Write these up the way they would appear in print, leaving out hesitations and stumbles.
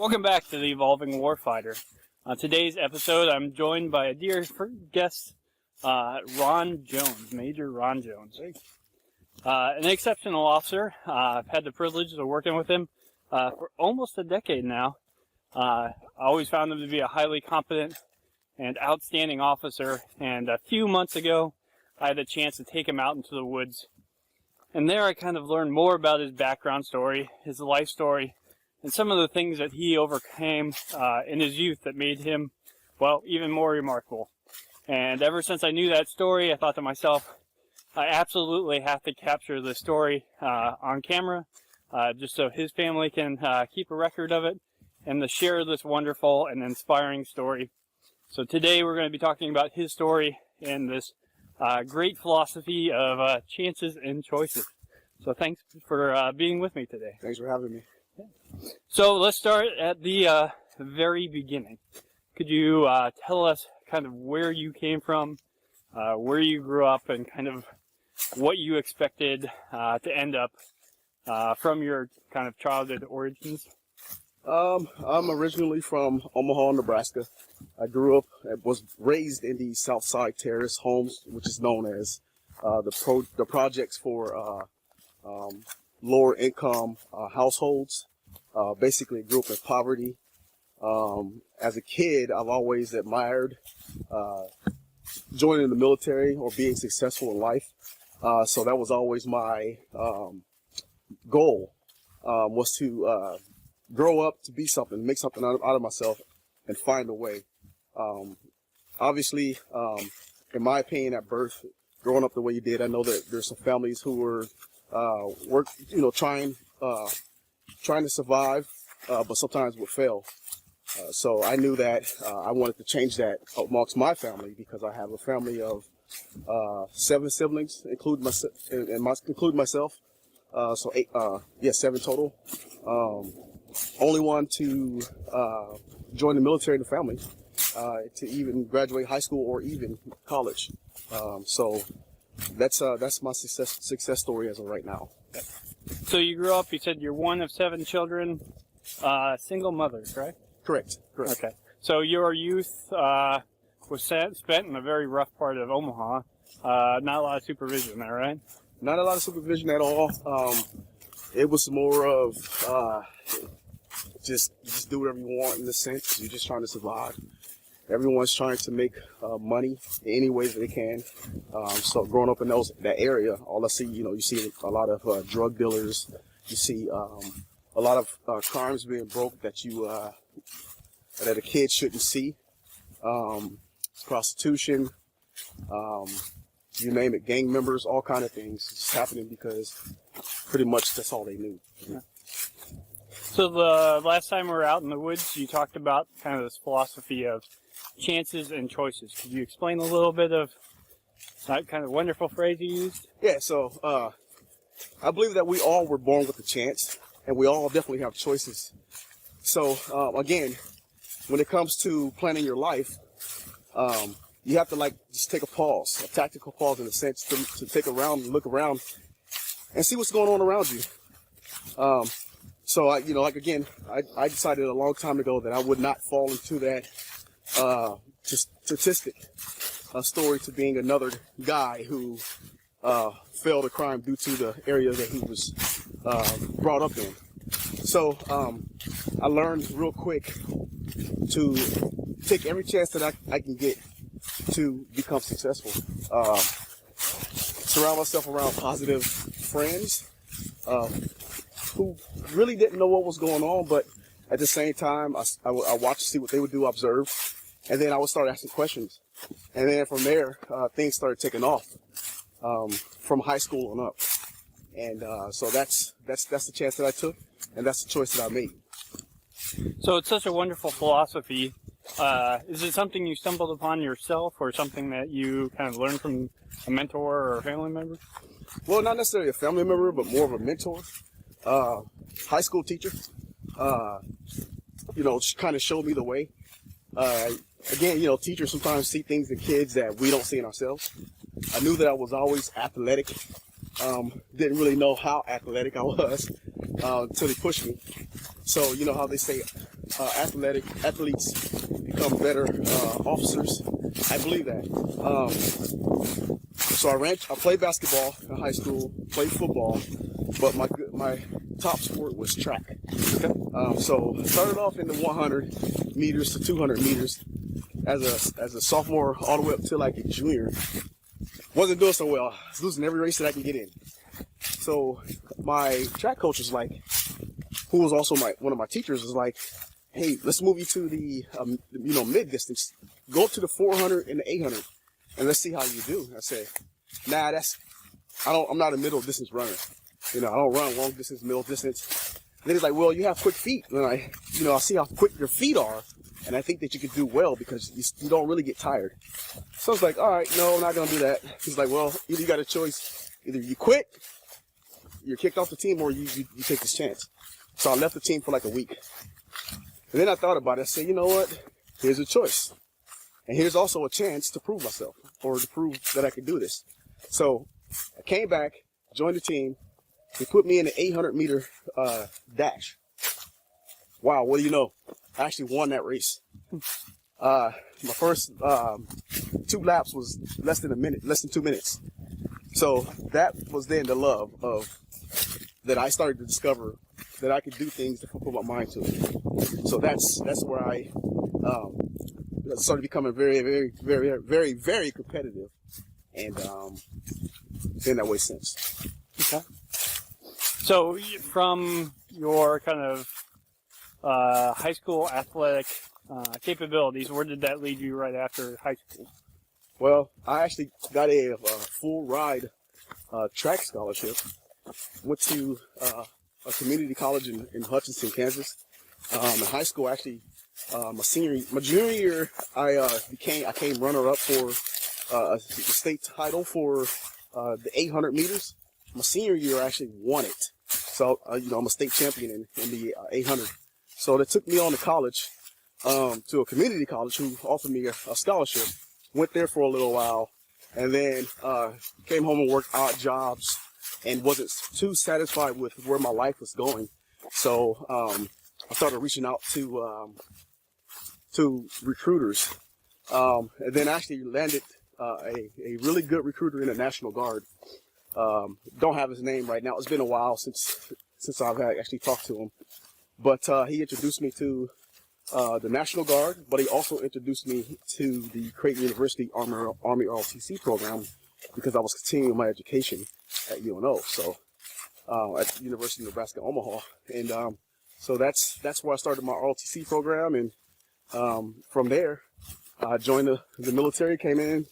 Welcome back to the Evolving Warfighter. On today's episode, I'm joined by a dear guest, Ron Jones, Major Ron Jones. An exceptional officer. I've had the privilege of working with him for almost a decade now. I always found him to be a highly competent and outstanding officer, and a few months ago, I had a chance to take him out into the woods. And there I kind of learned more about his background story, his life story, and some of the things that he overcame in his youth that made him, well, even more remarkable. And ever since I knew that story, I thought to myself, I absolutely have to capture this story on camera, just so his family can keep a record of it, and to share this wonderful and inspiring story. So today we're going to be talking about his story and this great philosophy of chances and choices. So thanks for being with me today. Thanks for having me. So let's start at the very beginning. Could you tell us kind of where you came from, where you grew up, and kind of what you expected to end up from your kind of childhood origins? I'm originally from Omaha, Nebraska. I grew up and was raised in the Southside Terrace homes, which is known as the projects for lower income households. Basically grew up in poverty. As a kid, I've always admired joining the military or being successful in life. So that was always my goal, was to grow up to be something, make something out of myself, and find a way. Obviously, in my opinion, at birth, growing up the way you did, I know that there's some families who were trying to survive, but sometimes would fail. So I knew that I wanted to change that amongst my family, because I have a family of 7 siblings, including myself. So 7 total. Only one to join the military in the family, to even graduate high school or even college. So that's my success story as of right now. So you grew up, you said you're one of 7 children, single mother, correct? Correct. Okay. So your youth was spent in a very rough part of Omaha. Not a lot of supervision there, right? Not a lot of supervision at all. It was more of just do whatever you want in the sense. You're just trying to survive. Everyone's trying to make money in any way that they can. So growing up in that area, all I see, you see a lot of drug dealers. You see a lot of crimes being broke that that a kid shouldn't see. Prostitution, you name it, gang members, all kind of things. It's just happening because pretty much that's all they knew. Yeah. So the last time we were out in the woods, you talked about kind of this philosophy of chances and choices. Could you explain a little bit of that kind of wonderful phrase you used? Yeah, so I believe that we all were born with a chance, and we all definitely have choices. So again, when it comes to planning your life, you have to just take a tactical pause in a sense to take around and look around and see what's going on around you. So I decided a long time ago that I would not fall into that statistic story to being another guy who failed a crime due to the area that he was brought up in. So I learned real quick to take every chance that I can get to become successful. Surround myself around positive friends who really didn't know what was going on, but at the same time, I watched to see what they would do, observe, and then I would start asking questions. And then from there, things started taking off from high school on up. And so that's the chance that I took, and that's the choice that I made. So it's such a wonderful philosophy. Is it something you stumbled upon yourself, or something that you kind of learned from a mentor or a family member? Well, not necessarily a family member, but more of a mentor. High school teacher, kind of showed me the way. Again, teachers sometimes see things in kids that we don't see in ourselves. I knew that I was always athletic. Didn't really know how athletic I was until he pushed me. So you know how they say athletes become better officers. I believe that. So I played basketball in high school, played football, but my top sport was track. Okay. So I started off in the 100 meters to 200 meters as a sophomore all the way up till like a junior. Wasn't doing so well. I was losing every race that I can get in. So my track coach was like, who was also one of my teachers, was like, hey, let's move you to the mid distance. Go up to the 400 and the 800, and let's see how you do. I said, nah, I'm not a middle distance runner. I don't run long distance, middle distance. And then he's like, well, you have quick feet. And I see how quick your feet are, and I think that you could do well because you don't really get tired. So I was like, all right, no, I'm not gonna do that. He's like, well, either you got a choice, either you quit, you're kicked off the team, or you take this chance. So I left the team for like a week. And then I thought about it. I said, you know what? Here's a choice. And here's also a chance to prove myself, or to prove that I could do this. So I came back, joined the team. They put me in the 800 meter dash. Wow, what do you know? I actually won that race. My first 2 laps was less than 2 minutes. So that was then the love of that I started to discover that I could do things to put my mind to it. So that's where I started becoming very, very, very, very, very competitive, and been that way since. Okay. So from your kind of high school athletic capabilities, where did that lead you right after high school? Well, I actually got a full ride track scholarship. Went to a community college in Hutchinson, Kansas. In high school, actually, my junior year, I came runner-up for a state title for the 800 meters. My senior year, I actually won it. So, I'm a state champion in the 800. So they took me on to college, to a community college who offered me a scholarship. Went there for a little while, and then came home and worked odd jobs, and wasn't too satisfied with where my life was going. So I started reaching out to recruiters, and then actually landed a really good recruiter in the National Guard. Don't have his name right now. It's been a while since I've actually talked to him, but he introduced me to the National Guard, but he also introduced me to the Creighton University Army ROTC program, because I was continuing my education at UNO, so at the University of Nebraska Omaha, and so that's where I started my ROTC program, and from there I joined the military, came in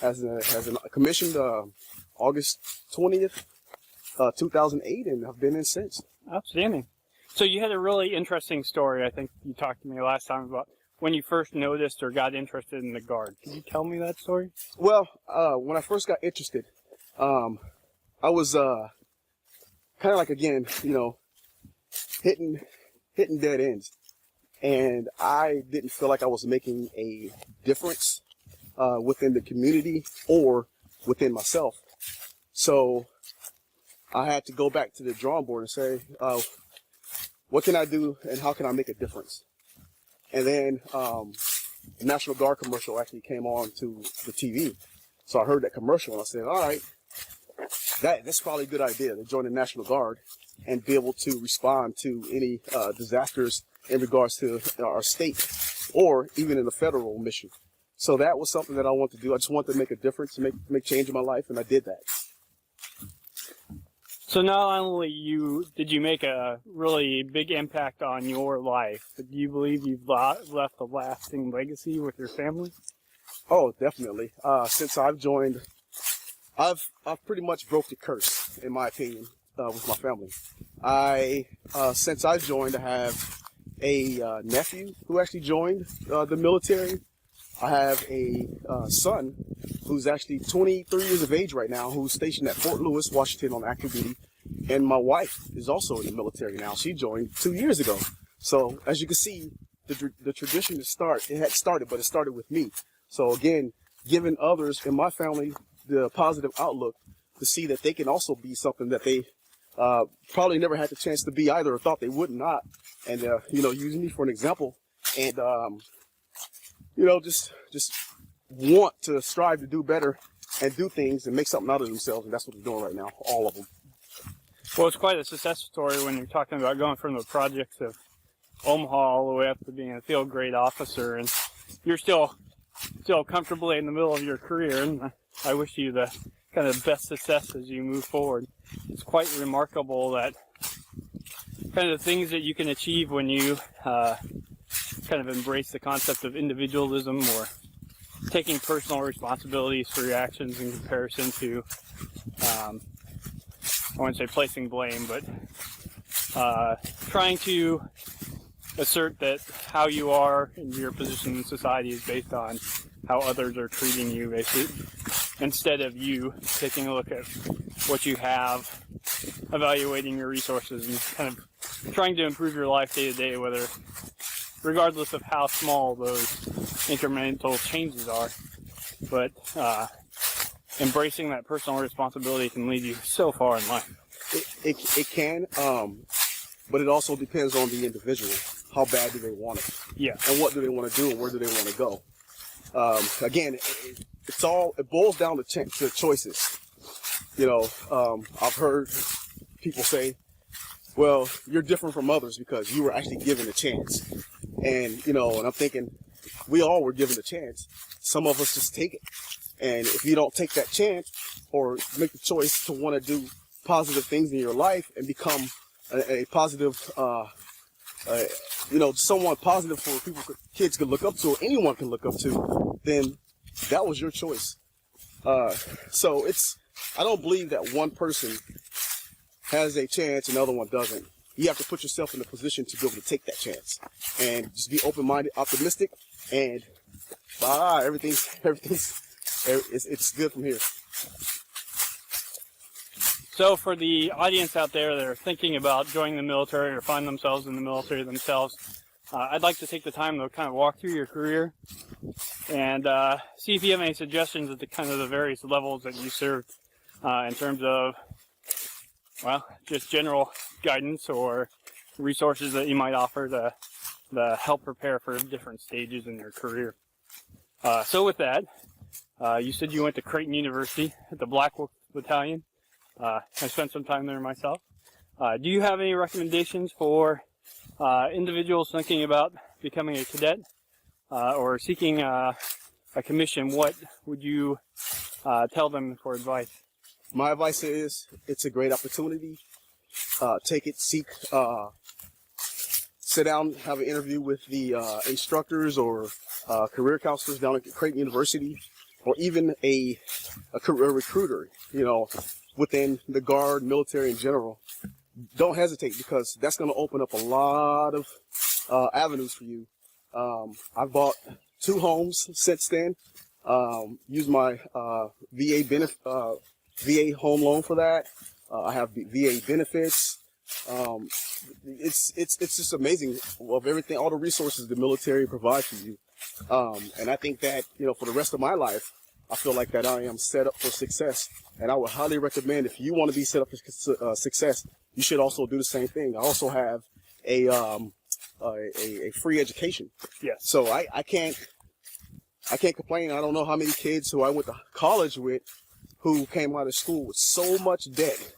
as a commissioned August 20th, 2008, and I've been in since. Outstanding. So you had a really interesting story. I think you talked to me last time about when you first noticed or got interested in the Guard. Can you tell me that story? Well, when I first got interested, I was kind of like, again, hitting dead ends, and I didn't feel like I was making a difference within the community or within myself. So I had to go back to the drawing board and say, what can I do and how can I make a difference? And then the National Guard commercial actually came on to the TV. So I heard that commercial and I said, all right, that's probably a good idea to join the National Guard and be able to respond to any disasters in regards to our state or even in the federal mission. So that was something that I wanted to do. I just wanted to make a difference, make change in my life, and I did that. So not only did you make a really big impact on your life, but do you believe you've left a lasting legacy with your family? Oh, definitely. Since I've joined, I've pretty much broke the curse, in my opinion, with my family. Since I've joined, I have a nephew who actually joined the military. I have a son who's actually 23 years of age right now, who's stationed at Fort Lewis, Washington on active duty. And my wife is also in the military now. She joined 2 years ago. So as you can see, the tradition it had started, but it started with me. So again, giving others in my family the positive outlook to see that they can also be something that they probably never had the chance to be either, or thought they would not. and using me for an example, and just want to strive to do better and do things and make something out of themselves, and that's what they're doing right now, all of them. Well, it's quite a success story when you're talking about going from the projects of Omaha all the way up to being a field grade officer, and you're still comfortably in the middle of your career, and I wish you the kind of best success as you move forward. It's quite remarkable that kind of the things that you can achieve when you kind of embrace the concept of individualism or taking personal responsibilities for your actions in comparison to, I wouldn't say placing blame, but trying to assert that how you are in your position in society is based on how others are treating you, basically, instead of you taking a look at what you have, evaluating your resources, and kind of trying to improve your life day to day, regardless of how small those incremental changes are. But embracing that personal responsibility can lead you so far in life. It can, but it also depends on the individual. How bad do they want it? Yeah. And what do they want to do, and where do they want to go? Again, it boils down to choices. I've heard people say, well, you're different from others because you were actually given a chance. And I'm thinking, we all were given a chance. Some of us just take it. And if you don't take that chance or make the choice to want to do positive things in your life and become a positive, someone positive for kids can look up to, or anyone can look up to, then that was your choice. So I don't believe that one person has a chance and the other one doesn't. You have to put yourself in a position to be able to take that chance and just be open-minded, optimistic, and it's good from here. So for the audience out there that are thinking about joining the military or find themselves in the military themselves, I'd like to take the time to kind of walk through your career and see if you have any suggestions at the various levels that you served in terms of, well, just general guidance or resources that you might offer to help prepare for different stages in your career. So with that, you said you went to Creighton University at the Black Wolf Battalion. I spent some time there myself. Do you have any recommendations for individuals thinking about becoming a cadet or seeking a commission? What would you tell them for advice? My advice is it's a great opportunity. Take it, sit down, have an interview with the instructors or career counselors down at Creighton University, or even a career recruiter, within the Guard, military in general. Don't hesitate, because that's going to open up a lot of avenues for you. I've bought 2 homes since then. Used my VA home loan for that. I have VA benefits. It's just amazing of everything, all the resources the military provides for you. And I think that, for the rest of my life, I feel like that I am set up for success. And I would highly recommend, if you want to be set up for success, you should also do the same thing. I also have a free education. Yeah. So I can't complain. I don't know how many kids who I went to college with who came out of school with so much debt.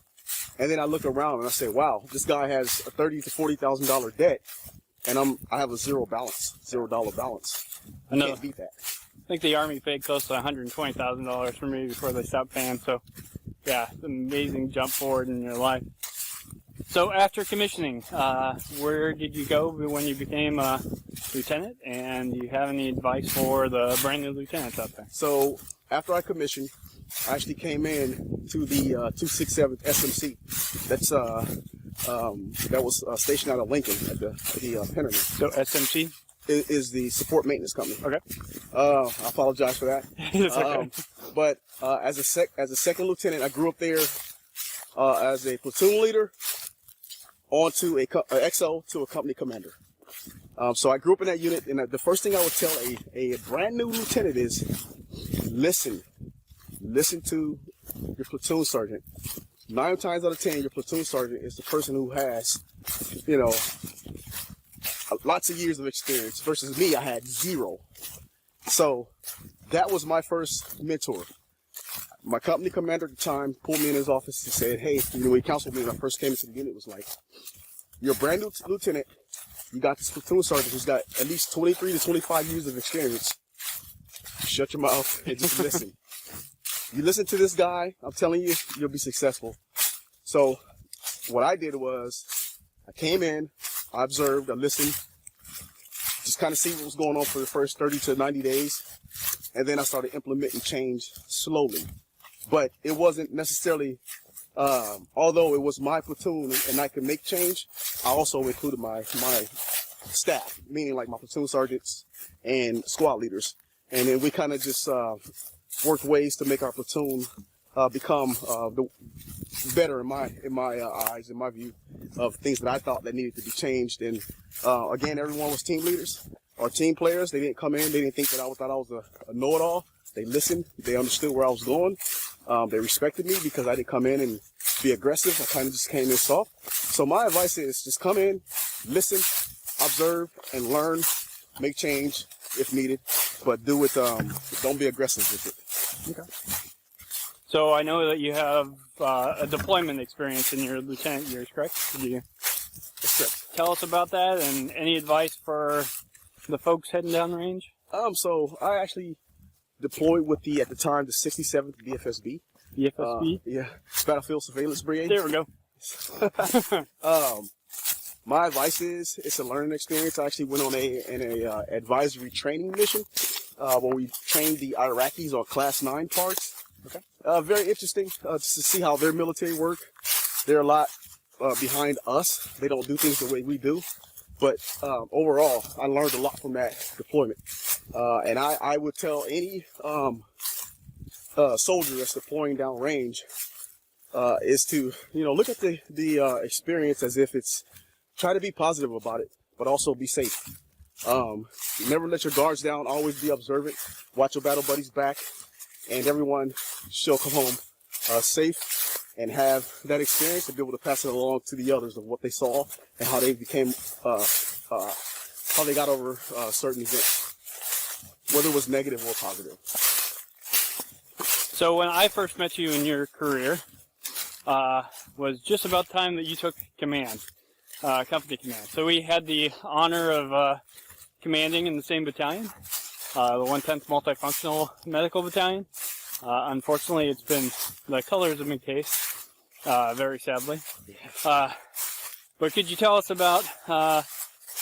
And then I look around and I say, wow, this guy has a $30,000 to $40,000 debt, and I have a $0 balance. I can't beat that. I think the Army paid close to $120,000 for me before they stopped paying. So, yeah, it's an amazing jump forward in your life. So after commissioning, where did you go when you became a lieutenant? And do you have any advice for the brand new lieutenants out there? So after I commissioned, I actually came in to the 267th SMC. That was stationed out of Lincoln at the Pennerman. So SMC is the support maintenance company. Okay. I apologize for that. It's okay. But as a second lieutenant, I grew up there as a platoon leader, onto a XO to a company commander. So I grew up in that unit, and the first thing I would tell a brand new lieutenant is listen to your platoon sergeant. 9 times out of 10, your platoon sergeant is the person who has, lots of years of experience versus me, I had 0. So that was my first mentor. My company commander at the time pulled me in his office and said, hey, he counseled me when I first came into the unit, was like, you're a brand new lieutenant. You got this platoon sergeant who's got at least 23 to 25 years of experience. Shut your mouth and just listen. You listen to this guy, I'm telling you, you'll be successful. So what I did was I came in, I observed, I listened, just kind of see what was going on for the first 30 to 90 days. And then I started implementing change slowly. But it wasn't necessarily, although it was my platoon and I could make change, I also included my staff, meaning like my platoon sergeants and squad leaders. And then we kind of just worked ways to make our platoon become better in my eyes, in my view, of things that I thought that needed to be changed. And again, everyone was team leaders or team players. They didn't come in, they didn't think that I thought I was a know-it-all. They listened, they understood where I was going. They respected me because I didn't come in and be aggressive. I kind of just came in soft. So my advice is just come in, listen, observe, and learn, make change if needed, but do it, don't be aggressive with it. Okay. So I know that you have a deployment experience in your lieutenant years, correct? Could you tell us about that and any advice for the folks heading down the range? So I actually deployed with at the time, the 67th BFSB. BFSB? Yeah, Battlefield Surveillance Brigade. There we go. My advice is it's a learning experience. I actually went on an advisory training mission when we trained the Iraqis on Class 9 parts. Okay. Very interesting just to see how their military work. They're a lot behind us. They don't do things the way we do. But overall, I learned a lot from that deployment. And I would tell any soldier that's deploying down range is to, look at the experience as if it's, try to be positive about it, but also be safe. Never let your guards down. Always be observant. Watch your battle buddies back, and everyone shall come home safe and have that experience and be able to pass it along to the others of what they saw and how they became, how they got over certain events, whether it was negative or positive. So when I first met you in your career, was just about the time that you took command. Company command. So we had the honor of commanding in the same battalion, the 110th Multifunctional Medical Battalion. Unfortunately, it's been, the colors have been cased, very sadly. But could you tell us about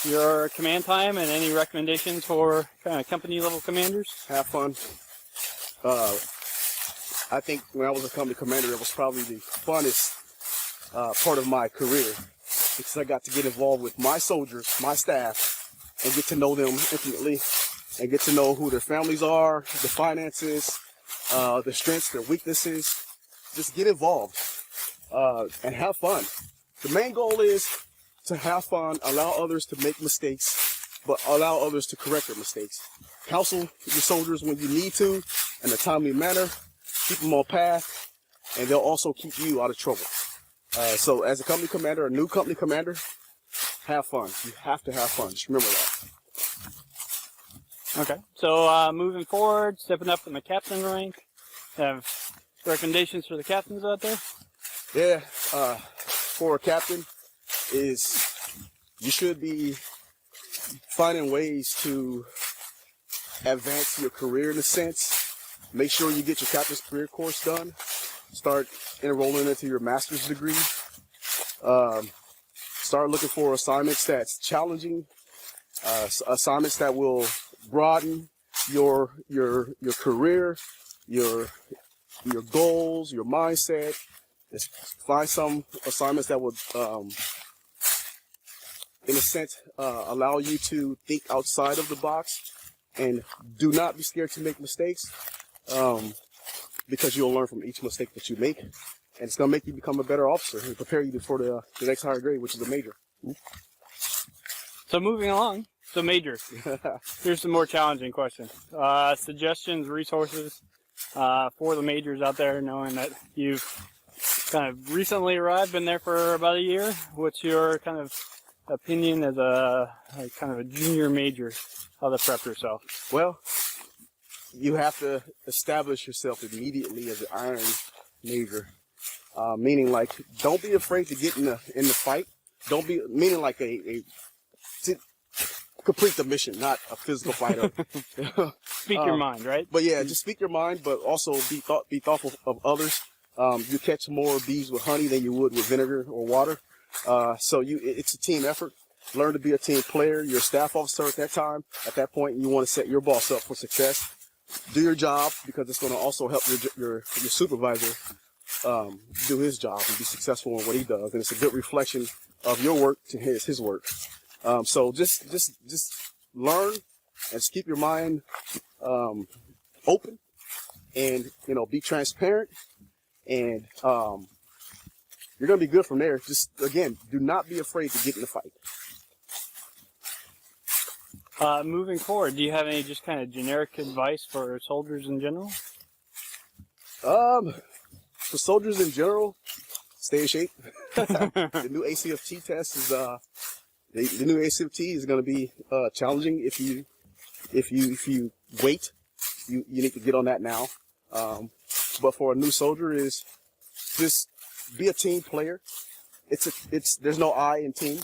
your command time and any recommendations for company level commanders? Have fun. I think when I was a company commander, it was probably the funnest part of my career, because I got to get involved with my soldiers, my staff, and get to know them intimately, and get to know who their families are, the finances, their strengths, their weaknesses. Just get involved and have fun. The main goal is to have fun, allow others to make mistakes, but allow others to correct their mistakes. Counsel your soldiers when you need to in a timely manner. Keep them on path, and they'll also keep you out of trouble. So as a company commander, a new company commander, have fun. You have to have fun. Just remember that. Okay. So moving forward, stepping up in the captain rank, have recommendations for the captains out there? Yeah, for a captain is you should be finding ways to advance your career in a sense. Make sure you get your captain's career course done. Start enrolling into your master's degree. Start looking for assignments that's challenging, assignments that will broaden your career, your goals, your mindset. Just find some assignments that would, in a sense, allow you to think outside of the box, and do not be scared to make mistakes. Because you'll learn from each mistake that you make, and it's going to make you become a better officer and prepare you for the next higher grade, which is a major. So moving along, so major. Here's some more challenging questions. Suggestions, resources for the majors out there, knowing that you've kind of recently arrived, been there for about a year. What's your kind of opinion as a kind of a junior major, how to prep yourself? Well, you have to establish yourself immediately as an Iron major, meaning like don't be afraid to get in the fight. Don't be meaning like to complete the mission, not a physical fighter. Speak your mind, right? But yeah, just speak your mind, but also be thoughtful of others. You catch more bees with honey than you would with vinegar or water. So it's a team effort. Learn to be a team player. You're a staff officer at that time. At that point, you want to set your boss up for success. Do your job because it's going to also help your supervisor do his job and be successful in what he does. And it's a good reflection of your work to his work. So just learn and just keep your mind open, and be transparent, and you're gonna be good from there. Just again, do not be afraid to get in the fight. Moving forward, do you have any just kind of generic advice for soldiers in general? For soldiers in general, stay in shape. The new ACFT test is the new ACFT is going to be challenging if you wait. You need to get on that now. But for a new soldier is just be a team player. There's no I in team.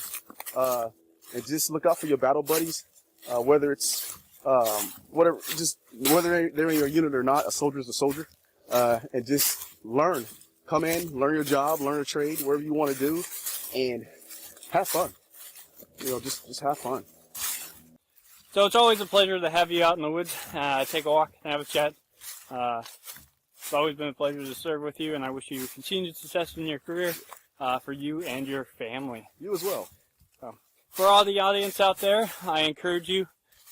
And just look out for your battle buddies. Whether it's whether they're in your unit or not, a soldier is a soldier. And just learn. Come in, learn your job, learn a trade, whatever you want to do, and have fun. Just have fun. So it's always a pleasure to have you out in the woods, take a walk and have a chat. It's always been a pleasure to serve with you, and I wish you continued success in your career for you and your family. You as well. For all the audience out there, I encourage you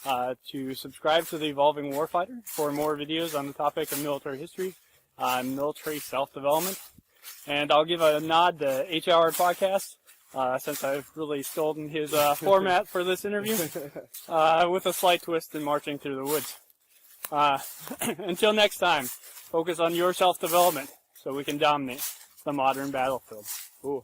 to subscribe to the Evolving Warfighter for more videos on the topic of military history, military self-development. And I'll give a nod to H. Howard Podcast, since I've really stolen his format for this interview, with a slight twist in marching through the woods. Until next time, focus on your self-development so we can dominate the modern battlefield. Cool.